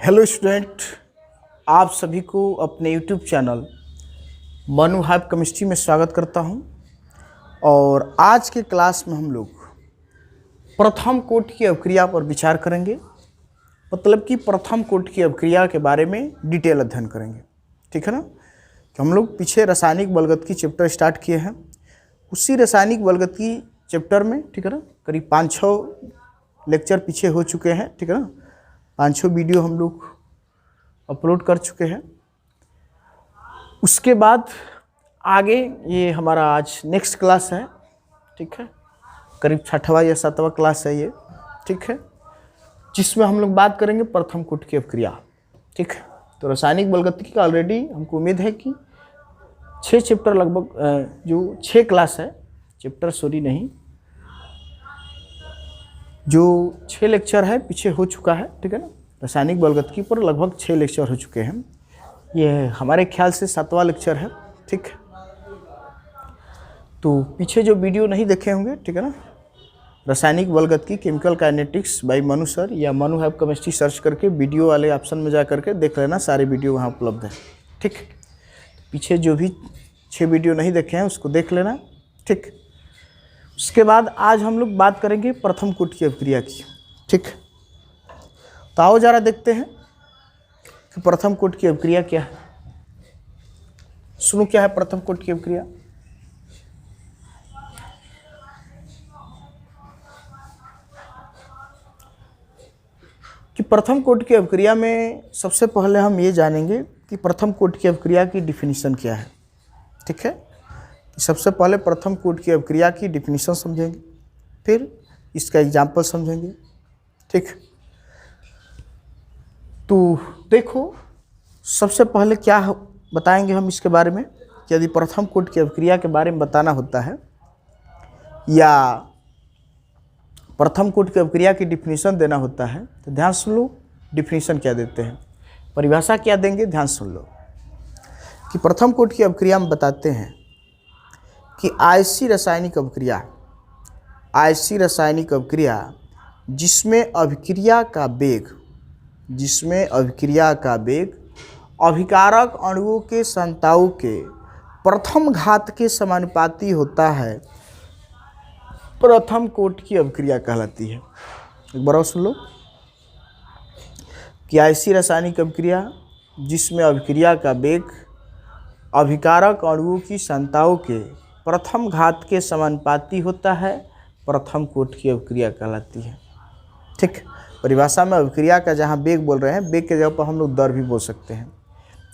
Hello student, आप सभी को अपने YouTube channel Manu hype chemistry में स्वागत करता हूं। और आज के क्लास में हम लोग प्रथम कोटि की अवक्रिया पर विचार करेंगे। मतलब कि प्रथम कोटि की अवक्रिया के बारे में डिटेल अध्ययन करेंगे, ठीक है ना। कि हम लोग पीछे रासायनिक बलगतिकी चैप्टर स्टार्ट किए हैं, उसी रासायनिक बलगतिकी चैप्टर में, ठीक है ना, करीब 5-6 लेक्चर पीछे हो चुके हैं, ठीक है ना। 5-6 वीडियो हम लोग अपलोड कर चुके हैं। उसके बाद आगे ये हमारा आज नेक्स्ट क्लास है, ठीक है, करीब 6वां या 7वां क्लास है ये, ठीक है, जिसमें हम लोग बात करेंगे प्रथम कोटि की अवक्रिया, ठीक है। तो रासायनिक बलगतिकी का ऑलरेडी हमको उम्मीद है कि 6 चैप्टर लगभग, जो 6 क्लास है, चैप्टर सॉरी नहीं, जो 6 लेक्चर है पीछे हो चुका है, ठीक है ना। रासायनिक बलगतिकी पर लगभग 6 लेक्चर हो चुके हैं। ये हमारे ख्याल से 7वां लेक्चर है, ठीक। तो पीछे जो वीडियो नहीं देखे होंगे, ठीक है ना, रासायनिक बलगतिकी chemical kinetics by Manu sir या मनु हाइप केमिस्ट्री सर्च करके वीडियो वाले ऑप्शन में जा करके देख लेना, सारे वीडियो वहाँ उपलब्ध है, ठीक। पीछे जो भी 6 वीडियो नहीं देखे हैं उसको देख लेना, ठीक। उसके बाद आज हम लोग बात करेंगे प्रथम कोटि की अवक्रिया की, ठीक। तो आओ जरा देखते हैं कि प्रथम कोटि की अवक्रिया क्या है। सुनो क्या है प्रथम कोटि की अवक्रिया। कि प्रथम कोटि की अवक्रिया में सबसे पहले हम ये जानेंगे कि प्रथम कोटि की अवक्रिया की डिफिनीशन क्या है, ठीक है। सबसे पहले प्रथम कोटि की अवक्रिया की डिफिनीशन समझेंगे, फिर इसका एग्जाम्पल समझेंगे, ठीक। तो देखो, सबसे पहले क्या बताएंगे हम इसके बारे में कि यदि प्रथम कोटि की अवक्रिया के बारे में बताना होता है या प्रथम कोटि की अवक्रिया की डिफिनीशन देना होता है तो ध्यान सुन लो, डिफिनीशन क्या देते हैं, परिभाषा क्या देंगे, ध्यान सुन लो। कि प्रथम कोटि की अवक्रिया में बताते हैं कि ऐसी रासायनिक अवक्रिया जिसमें अभिक्रिया का वेग अभिकारक अणुओं के संताओं के प्रथम घात के समानुपाती होता है, प्रथम कोटि की अवक्रिया कहलाती है। एक बार और सुन लो कि ऐसी रासायनिक अवक्रिया जिसमें अभिक्रिया का वेग अभिकारक अणुओं की संताओं के प्रथम घात के समानुपाती होता है, प्रथम कोटि की अवक्रिया कहलाती है, ठीक। परिभाषा में अभिक्रिया का जहाँ वेग बोल रहे हैं, वेग के जगह पर हम लोग दर भी बोल सकते हैं।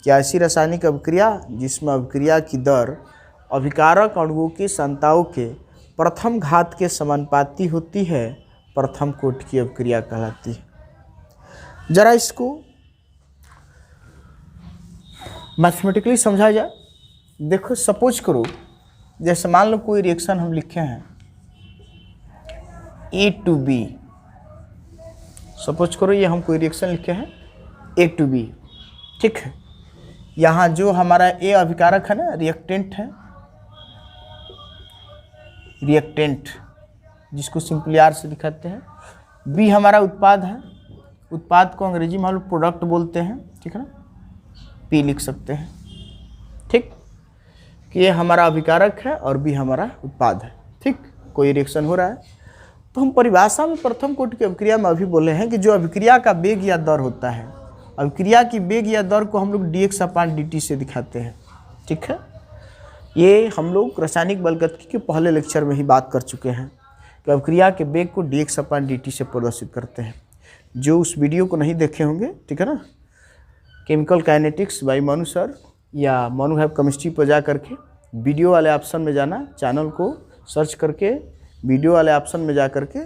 कि ऐसी रासायनिक अवक्रिया जिसमें अभिक्रिया की दर अभिकारक अणुओं की संताओं के प्रथम घात के समानुपाती होती है, प्रथम कोटि की अवक्रिया कहलाती है। जरा इसको मैथमेटिकली समझा जाए। देखो, सपोज करो, जैसे मान लो कोई रिएक्शन हम लिखे हैं A to B, सपोज करो ये हम कोई रिएक्शन लिखे हैं A to B, ठीक है। यहाँ जो हमारा A अभिकारक है ना, रिएक्टेंट है, रिएक्टेंट जिसको सिंपली R से दिखाते हैं, B हमारा उत्पाद है, उत्पाद को अंग्रेजी में हम लोग प्रोडक्ट बोलते हैं, ठीक है ना, P लिख सकते हैं, ठीक। कि ये हमारा अभिकारक है और B हमारा उत्पाद है, ठीक। कोई रिएक्शन हो रहा है तो हम परिभाषा में प्रथम कोटि की अवक्रिया में अभी बोले हैं कि जो अभिक्रिया का वेग या दर होता है, अभिक्रिया की वेग या दर को हम लोग dx/dt से दिखाते हैं, ठीक है। ये हम लोग रासायनिक बलगतिकी के पहले लेक्चर में ही बात कर चुके हैं कि अभिक्रिया के वेग को dx/dt से प्रदर्शित करते हैं। जो उस वीडियो को नहीं देखे होंगे, ठीक है ना, chemical kinetics by Manu sir या मनु हाइप केमिस्ट्री पर जा करके वीडियो वाले ऑप्शन में जाना, चैनल को सर्च करके वीडियो वाले ऑप्शन में जा करके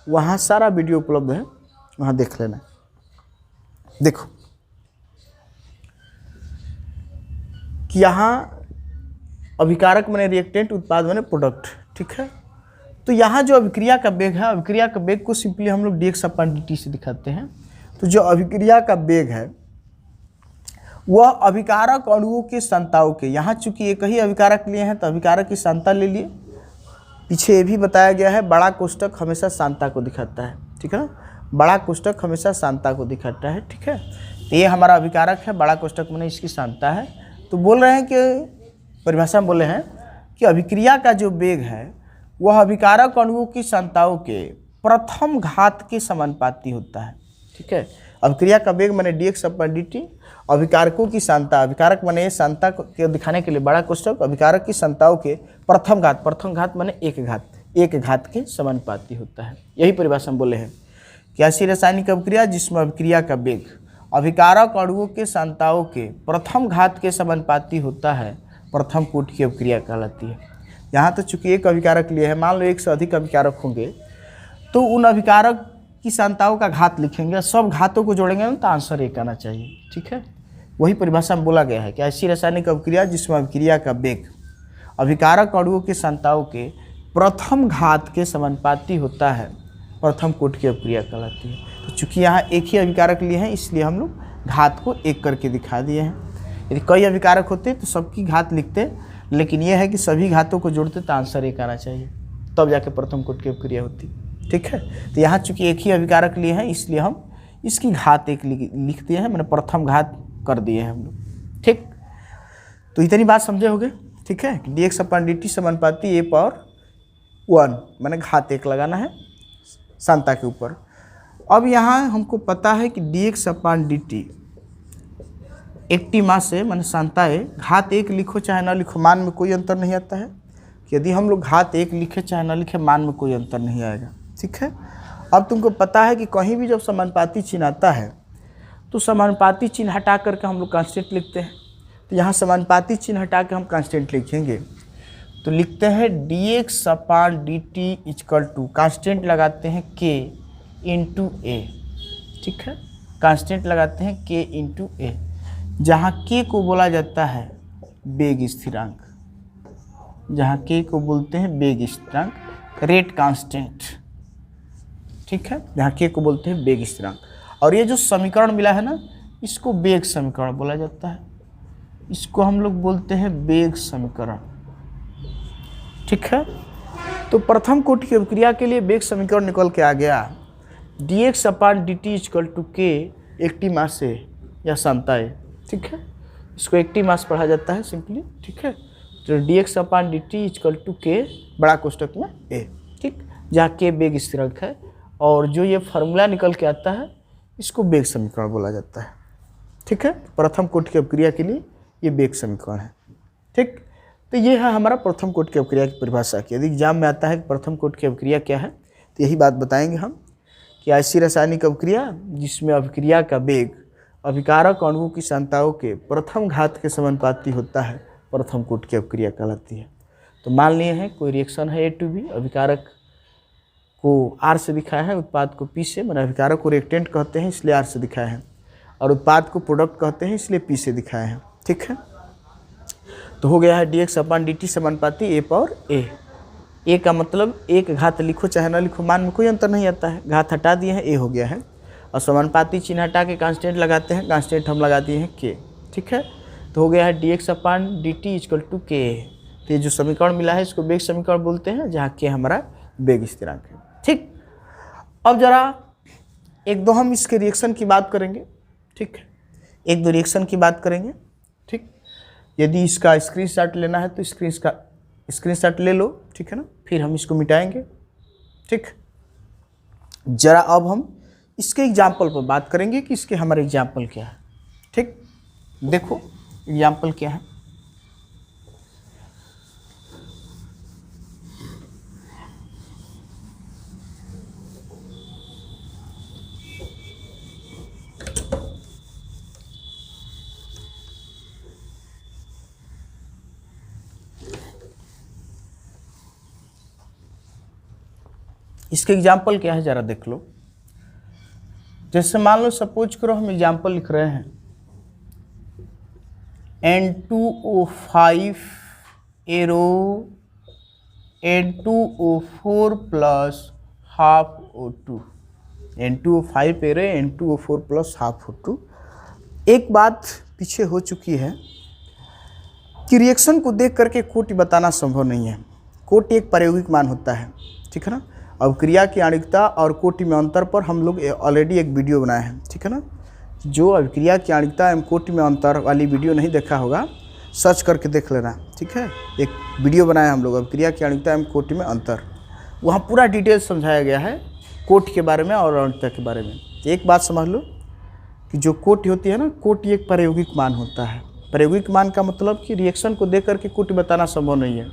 वहाँ सारा वीडियो उपलब्ध है, वहाँ देख लेना। देखो कि यहाँ अभिकारक माने रिएक्टेंट, उत्पाद माने प्रोडक्ट, ठीक है। तो यहाँ जो अभिक्रिया का वेग है, अभिक्रिया का वेग को सिंपली हम लोग dx/dt से दिखाते हैं। तो जो अभिक्रिया का वेग है वह अभिकारक अणुओं के संताओं के, यहाँ चूंकि एक ही अभिकारक लिए हैं तो अभिकारक की सांता ले लिए। पीछे ये भी बताया गया है, बड़ा कोष्टक हमेशा सांता को दिखाता है, ठीक है ना। बड़ा कोष्टक हमेशा सांता को दिखाता है, ठीक है। तो ये हमारा अभिकारक है, बड़ा कोष्टक मैंने इसकी सांता है। तो बोल रहे हैं कि परिभाषा में बोले हैं कि अभिक्रिया का जो वेग है वह अभिकारक अणुओं की सांताओं के प्रथम घात के समानुपाती होता है, ठीक है। अभिक्रिया का वेग मैंने dx/dt, अभिकारकों की सांता, अभिकारक मैंने सांता को दिखाने के लिए बड़ा कोष्टक, अभिकारक की सांताओं के प्रथम घात मैंने एक घात के समानुपाती होता है। यही परिभाषा हम बोले हैं कि ऐसी रासायनिक अभिक्रिया जिसमें अभिक्रिया का वेग अभिकारक अणुओं के सांताओं के प्रथम घात के समानुपाती होता है, प्रथम कोटि की अभिक्रिया कहलाती है। यहाँ तो चूंकि एक अभिकारक लिए है, मान लो एक से अधिक अभिकारक होंगे तो उन अभिकारक की सांताओं का घात लिखेंगे, सब घातों को जोड़ेंगे तो आंसर एक आना चाहिए, ठीक है। वही परिभाषा में बोला गया है कि ऐसी रासायनिक अभिक्रिया जिसमें अभिक्रिया का वेग अभिकारक अणुओं की सांताओं के प्रथम घात के समानुपाती होता है, प्रथम कोटि की अभिक्रिया कहलाती है। तो चूंकि यहाँ एक ही अभिकारक लिए हैं इसलिए हम लोग घात को एक करके दिखा दिए हैं। यदि कई अभिकारक होते तो सबकी घात लिखते, लेकिन यह है कि सभी घातों को जोड़ते तो आंसर एक आना चाहिए, तब जाके प्रथम कोटि की अभिक्रिया होती, ठीक है। तो यहाँ चूंकि एक ही अभिकारक लिए हैं इसलिए हम इसकी घात एक लिख दिए हैं, मैंने प्रथम घात कर दिए हैं हम लोग, ठीक। तो इतनी बात समझे होगे, ठीक है। dx/dt समानुपाती a⁴ मैंने घात एक लगाना है सांता के ऊपर। अब यहाँ हमको पता है कि dx/dt एकटी मास से मैंने सांता है, घात एक लिखो चाहे ना लिखो मान में कोई अंतर नहीं आता है। यदि हम लोग घात एक लिखे चाहे ना लिखे मान में कोई अंतर नहीं आएगा, ठीक है। अब तुमको पता है कि कहीं भी जब समानुपाती चिन्ह आता है तो समानुपाती चिन्ह हटा करके हम लोग कांस्टेंट लिखते हैं। तो यहाँ समानुपाती चिन्ह हटा के हम कांस्टेंट लिखेंगे तो लिखते हैं dx/dt इक्वल टू कांस्टेंट लगाते हैं k इंटू a, ठीक है। कांस्टेंट लगाते हैं k इंटू a, जहाँ k को बोला जाता है वेग स्थिरांक, जहाँ k को बोलते हैं वेग स्थिरांक, रेट कांस्टेंट, ठीक है। जहाँ k को बोलते हैं वेग स्थिरांक। और ये जो समीकरण मिला है ना, इसको वेग समीकरण बोला जाता है, इसको हम लोग बोलते हैं वेग समीकरण, ठीक है। तो प्रथम कोटि की अभिक्रिया के लिए वेग समीकरण निकल के आ गया dx/dt इक्वल टू k एकटी मास से या सांता है, ठीक है। इसको एकटी मास पढ़ा जाता है सिंपली, ठीक है। तो dx/dt इक्वल टू k बड़ा कोष्टक में a, ठीक, जहाँ k वेग स्थिरांक है। और जो ये फार्मूला निकल के आता है इसको वेग समीकरण बोला जाता है, ठीक है। प्रथम कोटि की अभिक्रिया के लिए ये वेग समीकरण है, ठीक। तो ये है हमारा प्रथम कोटि की अभिक्रिया की परिभाषा की। यदि एग्जाम में आता है कि प्रथम कोटि की अभिक्रिया क्या है तो यही बात बताएंगे हम कि ऐसी रासायनिक अभिक्रिया जिसमें अभिक्रिया का वेग अभिकारक अणुओं की सांताओं के प्रथम घात के समानुपाती होता है, प्रथम कोटि की अभिक्रिया कहलाती है। तो मान लिए हैं कोई रिएक्शन है A2B, अभिकारक को R से दिखाया है, उत्पाद को P से, मैंने अभिकारक को रिएक्टेंट कहते हैं इसलिए R से दिखाया है, और उत्पाद को प्रोडक्ट कहते हैं इसलिए P से दिखाया है, ठीक है। तो हो गया है dx/dt समानुपाती a⁴a। a का मतलब एक घात लिखो चाहे ना लिखो मान में कोई अंतर नहीं आता है, घात हटा दिए हैं a हो गया है, और समानुपाती चिन्ह हटा के कांस्टेंट लगाते हैं, कांस्टेंट हम लगा दिए हैं k, ठीक है। तो हो गया है dx/dt इक्वल टू k। तो ये जो समीकरण मिला है इसको वेग समीकरण बोलते हैं, जहाँ k हमारा वेग स्थिरांक है, ठीक। अब जरा एक दो हम इसके रिएक्शन की बात करेंगे, ठीक है, एक दो रिएक्शन की बात करेंगे, ठीक। यदि इसका स्क्रीनशॉट लेना है तो स्क्रीनशॉट ले लो, ठीक है ना, फिर हम इसको मिटाएंगे, ठीक। जरा अब हम इसके एग्जाम्पल पर बात करेंगे कि इसके हमारे एग्जाम्पल क्या है, ठीक। देखो एग्जाम्पल क्या है, इसके एग्जाम्पल क्या है जरा देख लो। जैसे मान लो सपोज करो हम एग्जाम्पल लिख रहे हैं N2O5 arrow N2O4 plus half O2, N2O5 arrow N2O4 plus half O2। एक बात पीछे हो चुकी है कि रिएक्शन को देख करके कोटि बताना संभव नहीं है। कोटि एक प्रायोगिक मान होता है, ठीक है ना। अभिक्रिया की आणविकता और कोटि में अंतर पर हम लोग ऑलरेडी एक वीडियो बनाए हैं, ठीक है ना। जो अभिक्रिया की आणविकता एवं कोटि में अंतर वाली वीडियो नहीं देखा होगा, सर्च करके देख लेना, ठीक है। एक वीडियो बनाया हम लोग अभिक्रिया की आणविकता एवं कोटि में अंतर, वहाँ पूरा डिटेल समझाया गया है कोटि के बारे में और आणविकता के बारे में। एक बात समझ लो कि जो कोटि होती है ना, कोटि एक प्रायोगिक मान होता है। प्रायोगिक मान का मतलब कि रिएक्शन को देख करके कोटि बताना संभव नहीं है,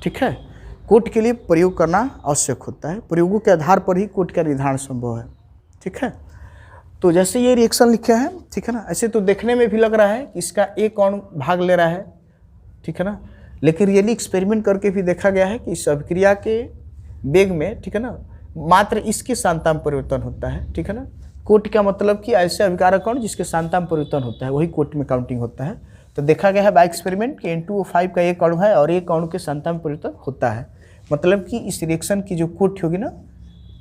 ठीक है। कोटि के लिए प्रयोग करना आवश्यक होता है, प्रयोगों के आधार पर ही कोटि का निर्धारण संभव है, ठीक है। तो जैसे ये रिएक्शन लिखे हैं, ठीक है ना, ऐसे तो देखने में भी लग रहा है कि इसका एक अणु भाग ले रहा है, ठीक है ना, लेकिन रियली एक्सपेरिमेंट करके भी देखा गया है कि इस अभिक्रिया के वेग में, ठीक है ना, मात्र इसके सांता में परिवर्तन होता है, ठीक है ना। कोटि का मतलब कि ऐसे अभिकारक अणु जिसके सांता में परिवर्तन होता है वही कोटि में काउंटिंग होता है। तो देखा गया है बाय एक्सपेरिमेंट कि N2O5 का एक अणु है और एक अणु के सांता में परिवर्तन होता है, मतलब कि इस रिएक्शन की जो कोटि होगी ना,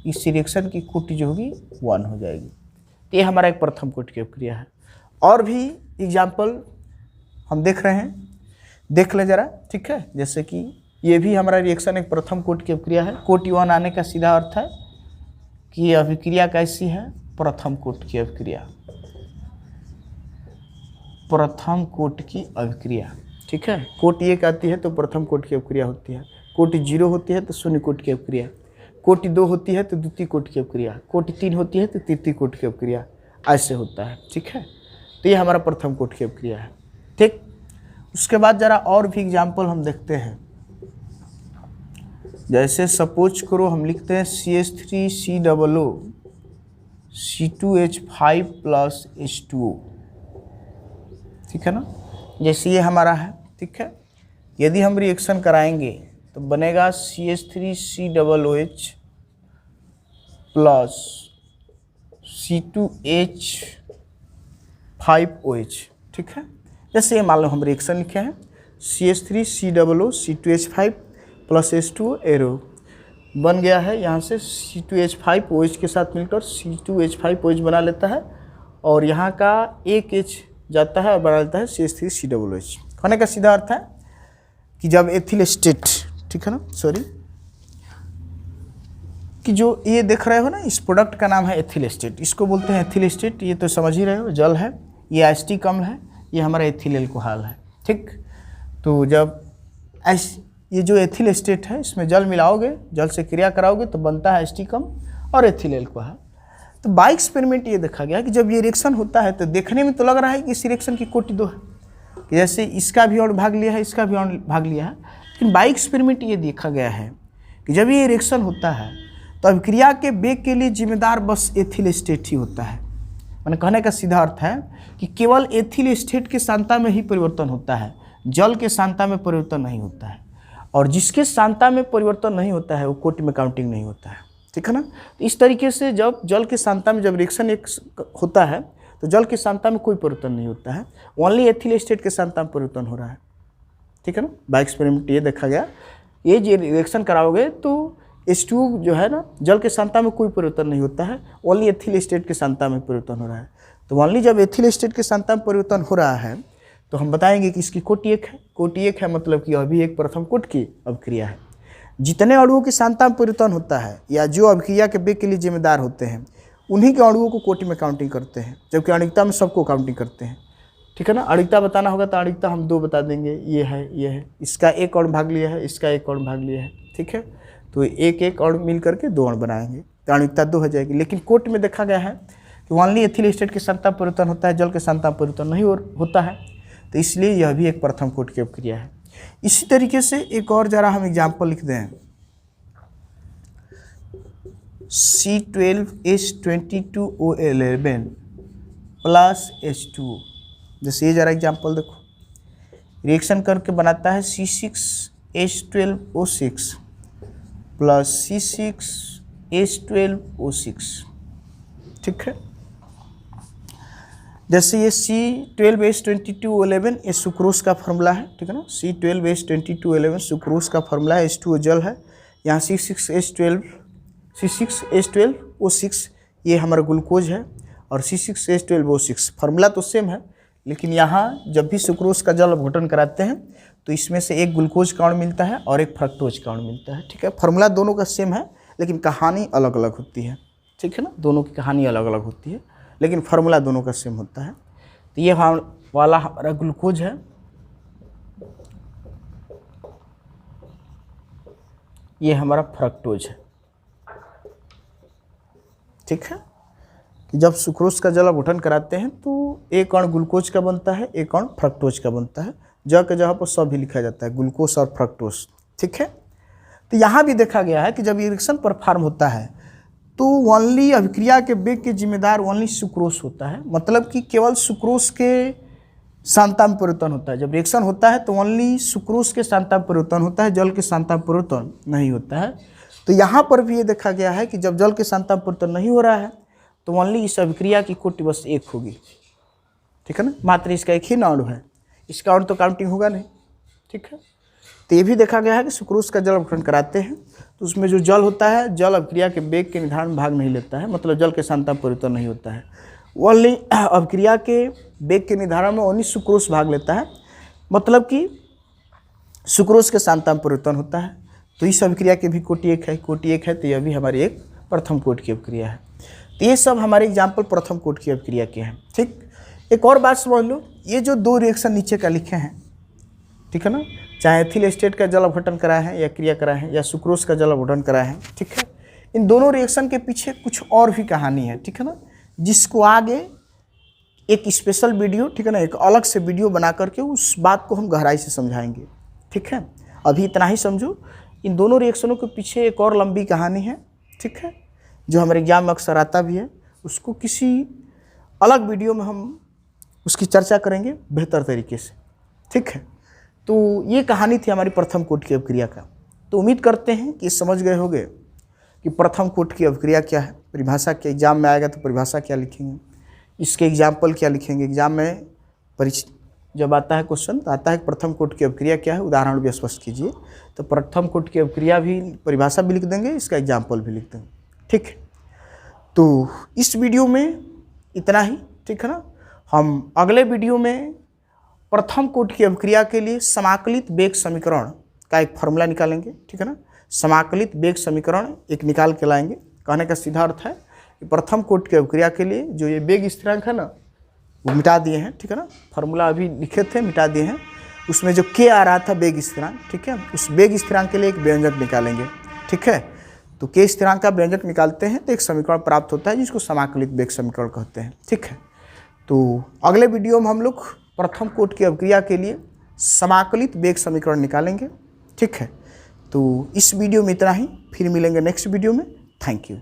इस रिएक्शन की कोटि जो होगी 1 हो जाएगी। तो ये हमारा एक प्रथम कोटि की अभिक्रिया है। और भी एग्जाम्पल हम देख रहे हैं, देख ले जरा, ठीक है। जैसे कि ये भी हमारा रिएक्शन एक प्रथम कोटि की अभिक्रिया है। कोटि 1 आने का सीधा अर्थ है कि ये अभिक्रिया कैसी है, प्रथम कोटि की अभिक्रिया, प्रथम कोटि की अभिक्रिया, ठीक है। कोटि 1 आती है तो प्रथम कोटि की अभिक्रिया होती है, कोटि 0 होती है तो शून्य कोटि की अभिक्रिया, कोटि 2 होती है तो द्वितीय कोटि की अभिक्रिया, कोटि 3 होती है तो तृतीय कोटि की अभिक्रिया, ऐसे होता है, ठीक है। तो ये हमारा प्रथम कोटि की अभिक्रिया है, ठीक। उसके बाद जरा और भी एग्जाम्पल हम देखते हैं। जैसे सपोज करो हम लिखते हैं CH3COO C2H5 + H2O, ठीक है ना। जैसे ये हमारा है, ठीक है। यदि हम रिएक्शन कराएंगे तो बनेगा CH3COOH + C2H5OH, ठीक है। जैसे ये मान लो हम रिएक्शन लिखे हैं CH3COO C2H5 + H2O एरो बन गया है। यहाँ से C2H5OH के साथ मिलकर C2H5OH बना लेता है और यहाँ का एक H जाता है और बना लेता है CH3COOH। कहने का सीधा अर्थ है कि जब एथिल एस्टेट, ठीक है ना, सॉरी, कि जो ये देख रहे हो ना, इस प्रोडक्ट का नाम है एथिल एस्टेट, इसको बोलते हैं एथिल एस्टेट। ये तो समझ ही रहे हो, जल है, ये एसिटिक अम्ल है, ये हमारा एथिल एल्कोहल है, ठीक। तो जब ये जो एथिल एस्टेट है इसमें जल मिलाओगे, जल से क्रिया कराओगे तो बनता है एसिटिक अम्ल और एथिल एल्कोहल। तो बाय एक्सपेरिमेंट ये देखा गया कि जब ये रिएक्शन होता है तो देखने में तो लग रहा है कि इस रिएक्शन की कोटि 2 है, कि जैसे इसका भी अणु भाग लिया है, इसका भी अणु भाग लिया है, लेकिन बाय एक्सपेरिमेंट ये देखा गया है कि जब ये रिएक्शन होता है तो अभिक्रिया के वेग के लिए जिम्मेदार बस एथिल एस्टेट ही होता है। मैंने कहने का सीधा अर्थ है कि केवल एथिल एस्टेट के सांता में ही परिवर्तन होता है, जल के सांता में परिवर्तन नहीं होता है, और जिसके सांता में परिवर्तन नहीं होता है वो कोटि में काउंटिंग नहीं होता है, ठीक है ना। तो इस तरीके से जब जल के सांता में जब रिएक्शन एक होता है तो जल के सांता में कोई परिवर्तन नहीं होता है, ओनली एथिल एस्टेट के सांता में परिवर्तन हो रहा है, ठीक है ना। बाय एक्सपेरिमेंट ये देखा गया, ये जो रिएक्शन कराओगे तो H2O जो है ना, जल के सांता में कोई परिवर्तन नहीं होता है, ओनली एथिल एस्टेट के सांता में परिवर्तन हो रहा है। तो ओनली जब एथिल एस्टेट के सांता में परिवर्तन हो रहा है तो हम बताएंगे कि इसकी कोटि 1 है। कोटि 1 है मतलब कि अभी एक प्रथम कोटि की अभिक्रिया है। जितने अणुओं के सांता में परिवर्तन होता है या जो अभिक्रिया के वेग के लिए जिम्मेदार होते हैं उन्हीं के अणुओं को कोटि में काउंटिंग करते हैं, जबकि आणविकता में सबको काउंटिंग करते हैं, ठीक है ना। आणविकता बताना होगा तो आणविकता हम 2 बता देंगे, ये है, इसका एक अणु भाग लिया है, इसका एक अणु भाग लिया है, ठीक है। तो एक अणु मिल करके 2 अणु बनाएंगे तो आणविकता 2 हो जाएगी। लेकिन कोटि में देखा गया है कि ओनली एथिल एस्टेट के सांता में परिवर्तन होता है, जल के सांता में परिवर्तन नहीं होता है, तो इसलिए यह भी एक प्रथम कोटि की अभिक्रिया है। इसी तरीके से एक और जरा हम एग्जाम्पल लिख दें, C12H22O11 + H2O। जैसे ये जरा एग्जाम्पल देखो, रिएक्शन करके बनाता है C6H12O6 + C6H12O6, ठीक है। जैसे ये C12H22O11 ये सुक्रोज का फार्मूला है, ठीक है ना। C12H22O11 सुक्रोज का फार्मूला है, H2O जल है, यहाँ C6H12O6 ये हमारा ग्लूकोज है और C6H12O6 फार्मूला तो सेम है, लेकिन यहाँ जब भी सुक्रोज का जल अपघटन कराते हैं तो इसमें से एक ग्लूकोज का अणु मिलता है और एक फ्रक्टोज का अणु मिलता है, ठीक है। फार्मूला दोनों का सेम है, लेकिन कहानी अलग अलग होती है, ठीक है ना, दोनों की कहानी अलग अलग होती है, लेकिन फार्मूला दोनों का सेम होता है। तो ये वाला हमारा ग्लूकोज है, ये हमारा फ्रक्टोज है, ठीक है। कि जब सुक्रोज का जल अपघटन कराते हैं तो एक कण ग्लूकोज का बनता है, एक कण फ्रक्टोज का बनता है। ज के जगह पर सब भी लिखा जाता है, ग्लूकोज और फ्रक्टोज, ठीक है। तो यहाँ भी देखा गया है कि जब रिएक्शन परफॉर्म होता है तो ओनली अभिक्रिया के वेग के जिम्मेदार ओनली सुक्रोज होता है, मतलब कि केवल सुक्रोज के सांता में परिवर्तन होता है। जब रिएक्शन होता है तो ओनली सुक्रोज के सांता में परिवर्तन होता है, जल के सांता में परिवर्तन नहीं होता है। तो यहाँ पर भी ये देखा गया है कि जब जल के सांता में परिवर्तन नहीं हो रहा है तो ओनली इस अभिक्रिया की कोटि बस एक होगी, ठीक है ना, मात्र इसका एक ही अणु है, इसका अणु तो काउंटिंग होगा नहीं, ठीक है। तो ये भी देखा गया है कि सुक्रोज का जल अपघटन कराते हैं तो उसमें जो जल होता है, जल अभिक्रिया के वेग के निर्धारण में भाग नहीं लेता है, मतलब जल के सांता में परिवर्तन नहीं होता है। ओनली अभिक्रिया के वेग के निर्धारण में ओनली सुक्रोज भाग लेता है, मतलब कि सुक्रोज के सांता में परिवर्तन होता है। तो इस अभिक्रिया की भी कोटि एक है, कोटि एक है, तो यह भी हमारी एक प्रथम कोटि की अभिक्रिया है। तो ये सब हमारे एग्जाम्पल प्रथम कोटि की अभिक्रिया के हैं, ठीक। एक और बात समझ लो, ये जो दो रिएक्शन नीचे का लिखे हैं, ठीक है ना, चाहे एथिल एस्टेट का जल अपघटन कराए हैं या क्रिया कराए हैं या सुक्रोज का जल अपघटन कराए हैं, ठीक है। इन दोनों रिएक्शन के पीछे कुछ और भी कहानी है, ठीक है ना, जिसको आगे एक स्पेशल वीडियो, ठीक है ना, एक अलग से वीडियो बना करके उस बात को हम गहराई से समझाएंगे, ठीक है। अभी इतना ही समझो, इन दोनों रिएक्शनों के पीछे एक और लंबी कहानी है, ठीक है, जो हमारे एग्जाम में अक्सर आता भी है। उसको किसी अलग वीडियो में हम उसकी चर्चा करेंगे बेहतर तरीके से, ठीक है। तो ये कहानी थी हमारी प्रथम कोटि की अभिक्रिया का। तो उम्मीद करते हैं कि समझ गए होंगे कि प्रथम कोटि की अभिक्रिया क्या है। परिभाषा के एग्जाम में आएगा तो परिभाषा क्या लिखेंगे, इसके एग्जाम्पल क्या लिखेंगे। एग्जाम में जब आता है क्वेश्चन तो आता है प्रथम कोटि की अभिक्रिया क्या है, उदाहरण भी स्पष्ट कीजिए। तो प्रथम कोटि की अभिक्रिया भी, परिभाषा भी लिख देंगे, इसका एग्जाम्पल भी लिख देंगे, ठीक है। तो इस वीडियो में इतना ही, ठीक है ना। हम अगले वीडियो में प्रथम कोटि की अभिक्रिया के लिए समाकलित वेग समीकरण का एक फॉर्मूला निकालेंगे, ठीक है ना। समाकलित वेग समीकरण एक निकाल के लाएंगे। कहने का सीधा अर्थ है कि प्रथम कोटि की अभिक्रिया के लिए जो ये वेग स्थिरांक है ना, वो मिटा दिए हैं, ठीक है ना। फॉर्मूला अभी लिखे थे, मिटा दिए हैं। उसमें जो के आ रहा था वेग स्थिरांक, ठीक है, उस वेग स्थिरांक के लिए एक व्यंजक निकालेंगे, ठीक है। तो के स्थिरांक का व्यंजक निकालते हैं तो एक समीकरण प्राप्त होता है जिसको समाकलित वेग समीकरण कहते हैं, ठीक है। तो अगले वीडियो में हम लोग प्रथम कोटि की अभिक्रिया के लिए समाकलित वेग समीकरण निकालेंगे, ठीक है। तो इस वीडियो में इतना ही, फिर मिलेंगे नेक्स्ट वीडियो में। Thank you.